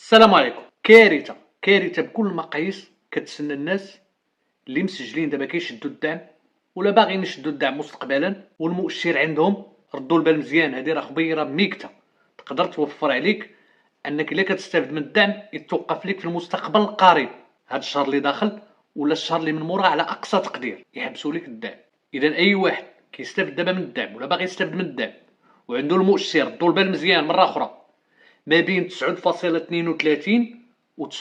السلام عليكم. كارثه بكل المقاييس كتسنى الناس اللي مسجلين دابا كيشدوا الدعم ولا باغيين يشدوا الدعم مستقبلا، والمؤشر عندهم ردوا البال مزيان. هذه راه خبيره ميكته تقدر توفر عليك انك الا كتستافد من الدعم يتوقف لك في المستقبل القريب، هذا الشهر اللي داخل ولا الشهر اللي من موراه على اقصى تقدير يحبسوا لك الدعم. اذا اي واحد كيستافد دابا من الدعم ولا باغي يستافد من الدعم وعنده المؤشر ردوا البال مزيان مره اخرى ما بين 9.32 و 9.74،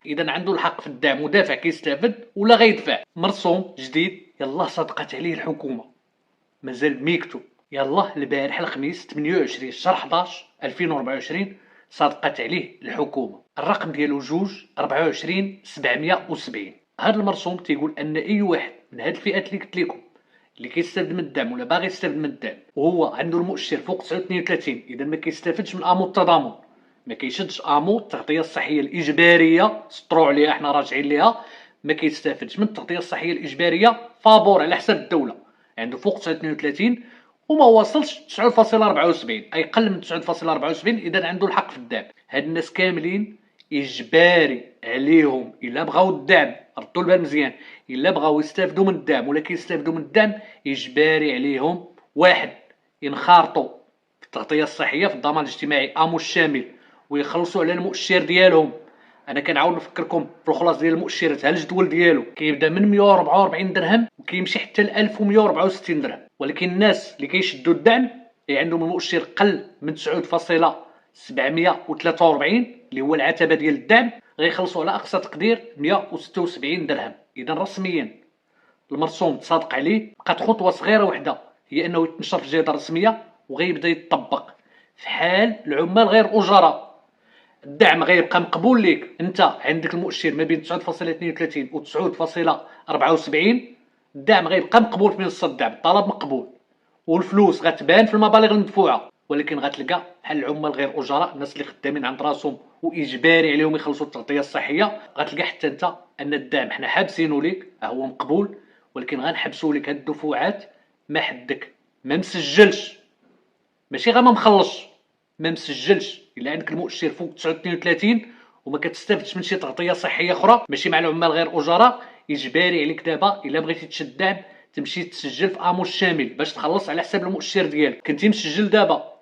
اذا عنده الحق في الدعم ودافع كيستافد ولا غيدفع. مرسوم جديد يلاه صدقت عليه الحكومه مازال ميكتو، يلاه البارح الخميس 28 شهر 11 2024 صدقت عليه الحكومه. الرقم ديالو 2/24/770. هذا المرسوم تيقول ان اي واحد من هاد الفئات اللي قلت لكم اللي كيستافد من الدعم ولا باغي يستافد من الدعم وهو عنده المؤشر فوق 932، اذا ما كيستافدش من امو التضامن، ما كيشدش امو التغطيه الصحيه الاجباريه، سطروا عليها حنا راجعين ليها، ما كيستافدش من التغطيه الصحيه الاجباريه فابور على حساب الدوله، عنده فوق 932 وما وصلش 9.74 اي قل من 9.74، اذا عنده الحق في الدعم. هاد الناس كاملين اجباري عليهم الا بغاو الدعم، ردوا البال مزيان، الا بغاو يستافدوا من الدعم ولا كيستافدوا من الدعم اجباري عليهم واحد ينخرطوا في التغطيه الصحيه في الضمان الاجتماعي امو الشامل ويخلصوا على المؤشر ديالهم. انا كنعاود نفكركم في الخلاص ديال المؤشر، ها الجدول ديالو كيبدا من 144 درهم وكيمشي حتى ل 1164 درهم، ولكن الناس اللي كيشدوا الدعم اللي عندهم المؤشر قل من 9.743 اللي هو العتبه ديال الدعم غيخلصوا على اقصى تقدير 176 درهم. اذا رسميا المرسوم تصادق عليه، بقات خطوه صغيره وحده هي انه يتنشر في الجريده الرسميه وغيبدا يطبق في حال العمال غير اجراء. الدعم غيبقى مقبول ليك، انت عندك المؤشر ما بين 9.32 و 9.74، الدعم غيبقى مقبول في منصه الدعم، الطلب مقبول والفلوس غتبان في المبالغ المدفوعه، ولكن غتلقى بحال العمال غير اجراء، الناس اللي خدامين عند راسهم واجباري عليهم يخلصوا التغطيه الصحيه، غتلقى حتى انت ان الدعم حنا حابسينه ليك هو مقبول، ولكن غنحبسوا لك هاد الدفوعات ما حدك ما مسجلش، ماشي غير ما مخلصش، ما مسجلش. الا عندك المؤشر فوق 932 وما كتستافدش من شي تغطيه صحيه اخرى ماشي مع العمال غير اجراء، اجباري عليك دابا الا بغيتي تشد دعم تمشي تسجل في امو الشامل باش تخلص على حساب المؤشر ديالك. كنتي مسجل دابا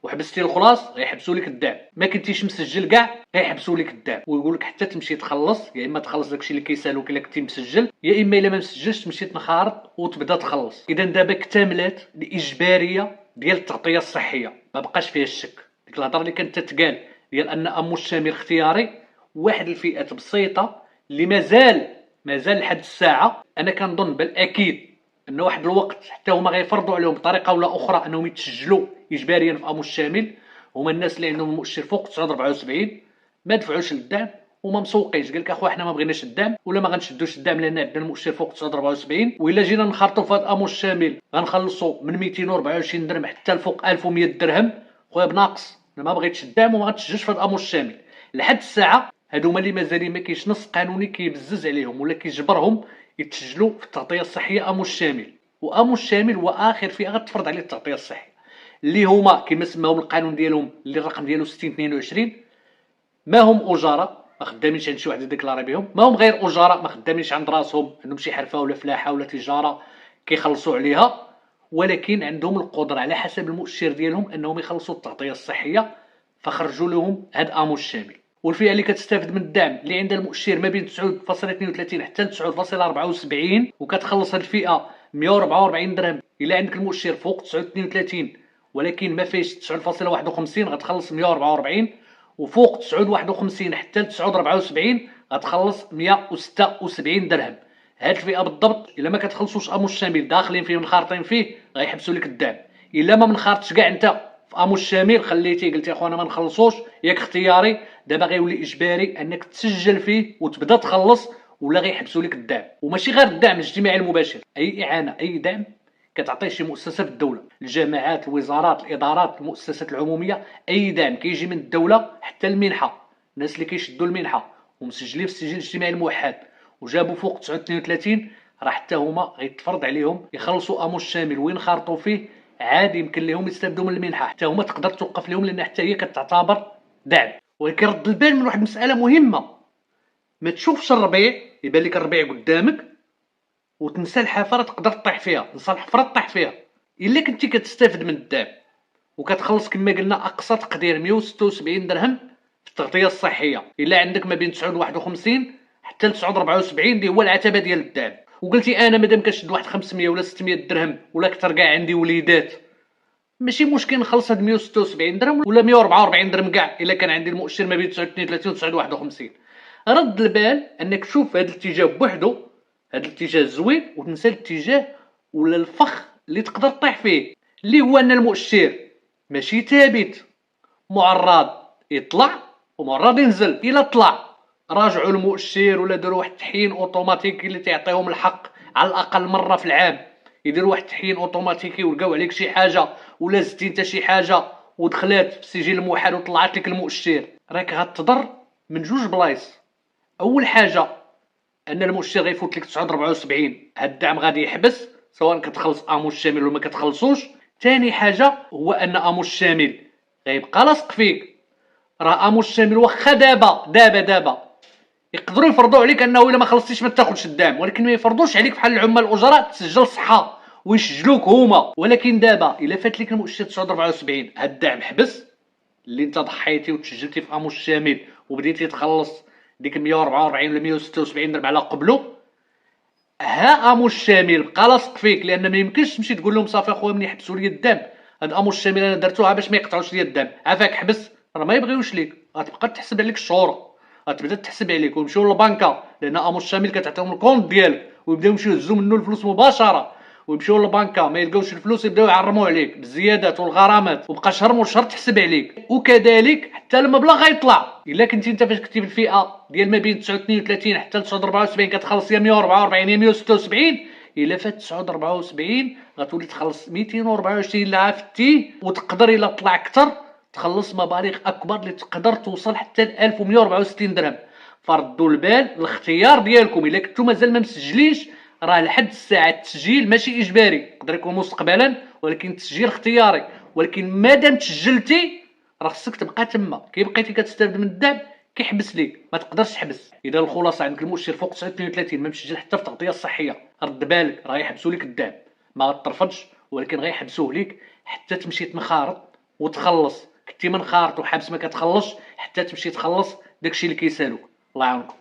وحبستي الخلاص غيحبسوا لك الدعم، ما كنتيش مسجل كاع غيحبسوا لك الدعم ويقول لك حتى تمشي تخلص، يا اما تخلص داكشي اللي كيسالوك الا كنتي مسجل، يا اما الا ما مسجلش تمشي تنخرط وتبدا تخلص. اذا دابا اكتملت الاجباريه ديال التغطيه الصحيه، ما بقاش فيها الشك. ديك الهضره اللي كانت تتقال ديال ان امو الشامل اختياري، واحد الفئات بسيطه اللي مازال لحد الساعه انا كنظن بالاكيد ان واحد الوقت حتى هما غيفرضوا عليهم بطريقه ولا اخرى انهم يتسجلوا اجباريا في امو الشامل، هما الناس اللي عندهم المؤشر فوق 974 ما دفعوش للدعم وما مسوقينش، قال لك اخويا حنا ما بغيناش الدعم ولا ما غنشدوش الدعم لان عندنا المؤشر فوق 974، والا جينا نخرطوا في هذا امو الشامل غنخلصوا من 224 درهم حتى لفوق 1100 درهم. خويا بناقص انا ما بغيتش الدعم وما غتسجلش في هذا امو الشامل. لحد الساعه هادو هما اللي مازالين ما كاينش نص قانوني كيبزز عليهم ولا كيجبرهم يتسجلوا في التغطيه الصحيه امو الشامل، وامو الشامل هو اخر فئه غتفرض عليه التغطيه الصحيه، اللي هما كما سماهم القانون ديالهم اللي الرقم ديالو 6022 ما هم اجراء ما خدامينش عند شي واحد يديكلاري بهم، ما هم غير اجراء ما خدامينش عند راسهم عندهم شي حرفه ولا فلاحه ولا تجاره كيخلصوا عليها، ولكن عندهم القدره على حسب المؤشر ديالهم انهم يخلصوا التغطيه الصحيه، فخرجوا لهم هاد امو الشامل. والفئه اللي كتستافد من الدعم اللي عندها المؤشر ما بين 9.32 حتى ل 9.74 وكتخلص هاد الفئه 144 درهم، الا عندك المؤشر فوق 932 ولكن ما فيش 9.51 غتخلص 144، وفوق 9.51 حتى ل 9.74 غتخلص 176 درهم. هاد الفئه بالضبط الا ما كتخلصوش امو الشامل داخلين فيه منخرطين فيه غيحبسوا لك الدعم. الا ما منخرطش كاع انت في امو الشامل خليتي قلتي اخوانا ما نخلصوش ياك اختياري، دابا غيولي اجباري انك تسجل فيه وتبدا تخلص ولا غيحبسوا لك الدعم. وماشي غير الدعم الاجتماعي المباشر، اي اعانه اي دعم كتعطيه شي مؤسسه في الدوله، الجامعات الوزارات الادارات المؤسسات العموميه، اي دعم كيجي من الدوله حتى المنحه، الناس اللي كيشدوا المنحه ومسجلين في السجل الاجتماعي الموحد وجابوا فوق 932 راه حتى هما غيتفرض عليهم يخلصوا امو الشامل وين خارطوا فيه، عادي يمكن لهم يستافدوا من المنحه، حتى هما تقدر توقف لهم لان حتى هي كتعتبر دعم. ولكن رد البال من واحد المساله مهمه، ما تشوفش الربيع يبان لك الربيع قدامك وتنسى الحفره تقدر تطيح فيها، تنسى الحفره تطيح فيها. الا كنتي كتستافد من الدعم وكتخلص كما قلنا اقصى تقدير 176 درهم في التغطيه الصحيه، الا عندك ما بين 951 حتى ل 974 اللي هو العتبه ديال الدعم، وقلتي انا مادام كنشد واحد 500 ولا 600 درهم ولا اكثر كاع عندي وليدات، ماشي مشكل نخلص هاد 176 درهم ولا 144 درهم كاع الا كان عندي المؤشر ما بين 932 و 951. رد البال انك تشوف هذا الاتجاه بوحدو، هذا الاتجاه زوين، وتنسى الاتجاه ولا الفخ اللي تقدر تطيح فيه، اللي هو ان المؤشر ماشي ثابت، معرض يطلع ومعرض ينزل. الا طلع راجعوا المؤشر ولا داروا واحد التحيين اوتوماتيكي اللي تعطيهم الحق على الاقل مره في العام، يديروا واحد التحيين اوتوماتيكي ولقاو عليك شي حاجه ولا زدتي انت شي حاجه ودخلات في السجل الموحد وطلعت لك المؤشر، راك غتضر من جوج بلايص. اول حاجه ان المؤشر غيفوت لك 974، هاد الدعم غادي يحبس سواء كتخلص اموس شامل ولا ما كتخلصوش. ثاني حاجه هو ان اموس شامل غيبقى لاصق فيك، راه اموس شامل واخا دابا يقدروا يفرضوا عليك انه الا ما خلصتيش ما تاخذش الدعم، ولكن ما يفرضوش عليك بحال العمال الاجراء تسجل صحه ويسجلوك هما. ولكن دابا الا فات لك المؤشر 974 هاد الدعم حبس اللي انت ضحيتي وتسجلتي في اموس شامل وبديتي تخلص ديك 144 ولا 176 درهم على قبله، ها اموس شامل بقى لاصق فيك، لان ما يمكنش تمشي تقول لهم صافي اخويا مني حبسوا لي الدم، هاد اموس شامل انا درتوها باش ما يقطعوش لي الدم، عافاك حبس، راه ما يبغيوش ليك، غتبقى تحسب عليك الشهور، غتبدا تحسب عليك ويمشيو للبنكه، لان اموس شامل كتعطيهم الكونت ديالك ويبداو يمشيو يهزوا منه الفلوس مباشره، ويمشيو للبنكه ما يلقاوش الفلوس يبداو يعرموا عليك بالزيادات والغرامات، وبقى شهر مور شهر تحسب عليك. وكذلك حتى المبلغ غيطلع، الا كنتي انت فاش كنتي في الفئه ديال ما بين 932 حتى ل 974 كتخلص يا 144 يا 176، الا فات 974 غتولي تخلص 224 لا عفتي، وتقدر الا طلع اكثر تخلص مبالغ اكبر اللي تقدر توصل حتى ل 1164 درهم. فردوا البال الاختيار ديالكم، الا كنتو مازال ما مسجلينش راه لحد الساعه التسجيل ماشي اجباري، يقدر يكون مستقبلا ولكن التسجيل اختياري، ولكن مادام تسجلتي راه خصك تبقى تما، كي بقيتي كتستافد من الدعم كيحبس ليك، ما تقدرش تحبس. اذا الخلاصه عندك المؤشر فوق 932 ما مسجل حتى في التغطيه الصحيه، رد بالك راه يحبسوا لك الدعم، ما غترفضش ولكن غيحبسوه ليك حتى تمشي تنخارط وتخلص، كنتي منخارط وحابس ما كتخلصش حتى تمشي تخلص داكشي اللي كيسالوك. الله يعاونكم.